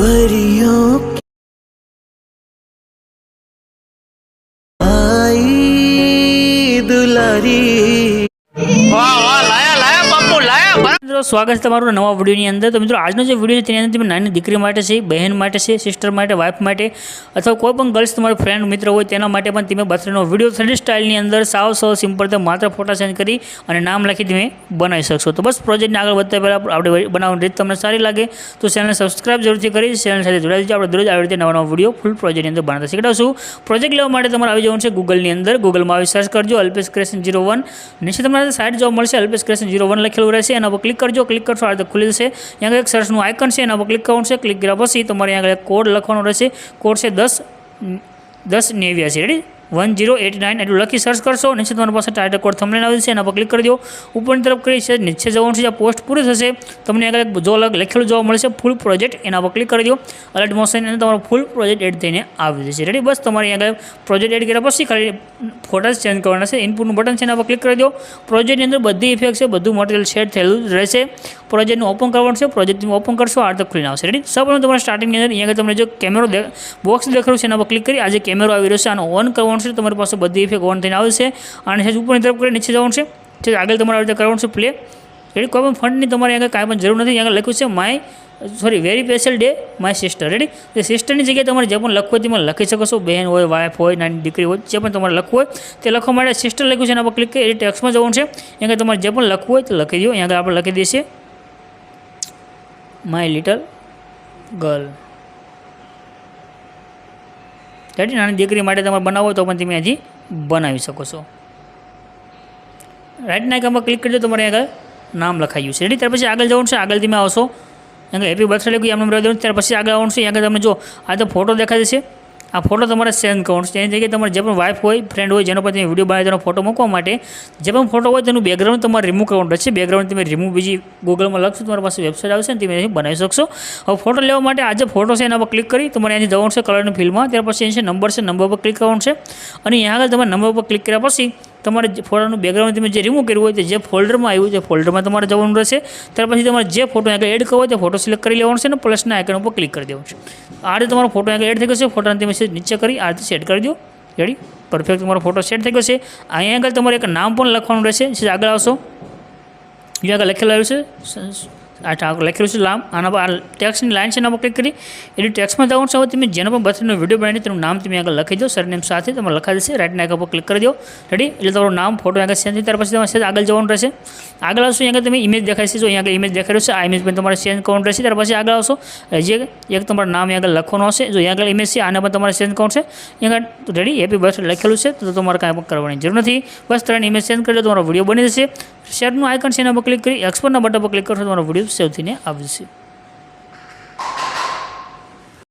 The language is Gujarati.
परियों आई दुलारी। वाह वाह लाया लाया बापू लाया। મિત્રો સ્વાગત છે તમારું નવા વિડીયોની અંદર। તો મિત્રો આજનો જે વિડીયો છે તેની અંદર તમે નાની દીકરી માટે છે, બહેન માટે છે, સિસ્ટર માટે, વાઇફ માટે અથવા કોઈ પણ ગર્લ્સ તમારો ફ્રેન્ડ મિત્ર હોય તેના માટે પણ તમે બર્થડેનો વિડીયો 3D સ્ટાઇલની અંદર સાવ સિમ્પલ તો માત્ર ફોટા સેન્ડ કરી અને નામ લખી તમે બનાવી શકશો। તો બસ પ્રોજેક્ટને આગળ વધતા પહેલાં આપણે બનાવવાની રીત તમને સારી લાગે તો ચેનલને સબસ્ક્રાઇબ જરૂરથી કરી ચેનલ સાથે જોડાઈ જજો। આપણે દરરોજ આવી રીતે નવા વિડીયો ફૂલ પ્રોજેક્ટની અંદર બનાવતા શીખડાવશું। પ્રોજેક્ટ લેવા માટે તમારે આવી જવાનું છે ગૂગલની અંદર। ગૂગલમાં આવી સર્ચ કરજો અલ્પેશ ક્રિએશન 01। નીચે તમારે સાઇટ જોવા મળશે અલ્પેશ ક્રિએશન 01 લખેલું રહેશે, એના પર ક્લિક કરજો। ક્લિક કરશો આ રીતે ખુલી જશે। यहाँ एक सर्चનું आइकन છે એના પર ક્લિક કરવાનું છે। ક્લિક કર્યા પછી તમારે અહીંયા એક કોડ લખવાનો રહેશે। કોડ છે 1089। રેડી 1089 એટલું લખી સર્ચ કરશો। નીચે તમારી પાસે ટાઇટલ કોડ થંબનેલ આવી છે, એના પર ક્લિક કરી દો। ઉપરની તરફ કરી છે નીચે જવાનું છે, જ્યાં પોસ્ટ પૂરી થશે તમને આગળ એક જો લખેલું જોવા મળશે ફૂલ પ્રોજેક્ટ, એના પર ક્લિક કરી દો। અલર્ટ મોશન અને તમારો ફૂલ પ્રોજેક્ટ એડ થઈને આવી જશે। રેડી બસ તમારે આગળ પ્રોજેક્ટ એડ કર્યા પછી ખાલી ફોટા ચેન્જ કરવાના છે। ઇનપુટનું બટન છે એના પર ક્લિક કરી દો। પ્રોજેક્ટની અંદર બધી ઇફેક્ટ છે, બધું મટીરિયલ સેટ થયેલું રહેશે। પ્રોજેક્ટનું ઓપન કરવાનું છે। પ્રોજેક્ટ ઓપન કરશો આ રીતે ખુલીને આવશે। રેડી સૌપ્રથમ તમારે સ્ટાર્ટિંગની અંદર અહીંયા તમને જો કેમેરો બોક્સ દેખાડું છે એના પર ક્લિક કરી આ જે કેમેરો આવી રહ્યો છે આનો ઓન કરવાનું છે। તમારી પાસે બધી ઇફેક્ટ ઓન થઈને આવશે અને ઉપરની તરફ કરી નીચે જવાનું છે। આગળ તમારે આવી રીતે કરવાનું છે પ્લે। રેડી કોઈ પણ ફંડની તમારે આગળ કાંઈ પણ જરૂર નથી। આગળ લખ્યું છે very special day my sister. Ready એ સિસ્ટરની જગ્યાએ તમારે જે પણ લખવું હોય તેમાં લખી શકો છો। બહેન હોય, વાઇફ હોય, નાની દીકરી હોય, જે પણ તમારે લખવું હોય તે લખવા માટે સિસ્ટર લખ્યું છે એના પર ક્લિક કરી એ ટેક્સ્ટમાં જવાનું છે। અહીંયા તમારે જે પણ લખવું હોય તે લખી દો। અહીંયા આપણે લખી દઈએ માય લિટલ ગર્લ। રેડી નાની દીકરી માટે તમારે બનાવો તો પણ તમે હજી બનાવી શકો છો। રાઈટ ના આઇકનમાં ક્લિક કરજો, તમારે આગળ નામ લખાયું છે। રેડી ત્યાર પછી આગળ જવાનું છે। આગળ તમે આવશો અહીંયા હેપી બર્થડે લખ્યું એમને રહેવાનું। ત્યાર પછી આગળ આવવાનું છે। અહીંયા તમે જો આ તો ફોટો દેખાય છે, આ ફોટો તમારે સેન્ડ કરવાનો છે। એની જગ્યાએ તમારે જે પણ વાઇફ હોય, ફ્રેન્ડ હોય, જેનો પર તમે વિડીયો બનાવી તેનો ફોટો મૂકવા માટે જે પણ ફોટો હોય તેનું બેકગ્રાઉન્ડ તમારે રિમૂવ કરવાનું રહેશે। બેકગ્રાઉન્ડ તમે રિમૂવ બીજી ગૂગલમાં લખશો તમારી પાસે વેબસાઇટ આવશે ને તમે બનાવી શકશો। હવે ફોટો લેવા માટે આ જે ફોટો છે એના પર ક્લિક કરી તમારે અહીંથી જવાનું છે કલરની ફિલ્ડમાં। ત્યાર પછી અહીં છે નંબર છે, નંબર પર ક્લિક કરવાનું છે અને અહીંયા આગળ તમારે નંબર પર ક્લિક કર્યા પછી તમારે ફોટાનું બેકગ્રાઉન્ડ તમે જે રિમૂવ કર્યું હોય તે જે ફોલ્ડરમાં આવ્યું છે ફોલ્ડરમાં તમારે જવાનું રહેશે। ત્યાર પછી તમારે જે ફોટો આગળ એડ કરવો હોય તે ફોટો સિલેક્ટ કરી લેવાનો છે અને પ્લસના આઇકન ઉપર ક્લિક કરી દેવાનું છે। આ રીતે તમારો ફોટો આગળ એડ થઈ ગયો છે। ફોટાને તમે નીચે કરી આ રીતે સેટ કરી દો। રેડી પરફેક્ટ તમારો ફોટો સેટ થઈ ગયો છે। અહીંયા આગળ તમારે એક નામ પણ લખવાનું રહેશે। આગળ આવશો અહીંયા આગળ લખેલું આવ્યું છે લખેલું છે નામ, આના પર આ ટેક્સ્ટની લાઇન છે એના પર ક્લિક કરી એટલે ટેક્સ્ટમાં જવાનું છે। હવે તમે જેનો પણ બર્થડેનો વિડીયો બનાવીને તેનું નામ તમે આગળ લખી દો, સરનેમ સાથે તમારે લખાઈ જશે। રાઇટ નાઇકન પર ક્લિક કરી દો। રેડી એટલે તમારું નામ ફોટો આગળ સેન્ડ થાય ત્યાર પછી તમારે આગળ જવાનું રહેશે। આગળ આવશો અહીંયા તમે ઇમેજ દેખાય છે, જો અહીંયા આગળ ઇમેજ દેખાડ્યો છે આ ઇમેજ પણ તમારે સેન્ડ કરવાનું રહેશે। ત્યાર પછી આગળ આવશો જે એક તમારું નામ આગળ લખવાનું હશે, જો અહીંયા આગળ ઇમેજ છે આને પણ તમારે સેન્ડ કરવાનું છે। અહીંયા આગળ રેડી હેપી બર્થડે લખેલું છે તો તમારે કાંઈ પણ કરવાની જરૂર નથી। બસ 3 ઇમેજ સેન્ડ કરી દો, તમારો વિડીયો બની જશે। શેરનું આઇકન છે એના પર ક્લિક કરી એક્સપોર્ટના બટન પર ક્લિક કરશો તમારો વિડીયો સેવ થઈને આવી જશે।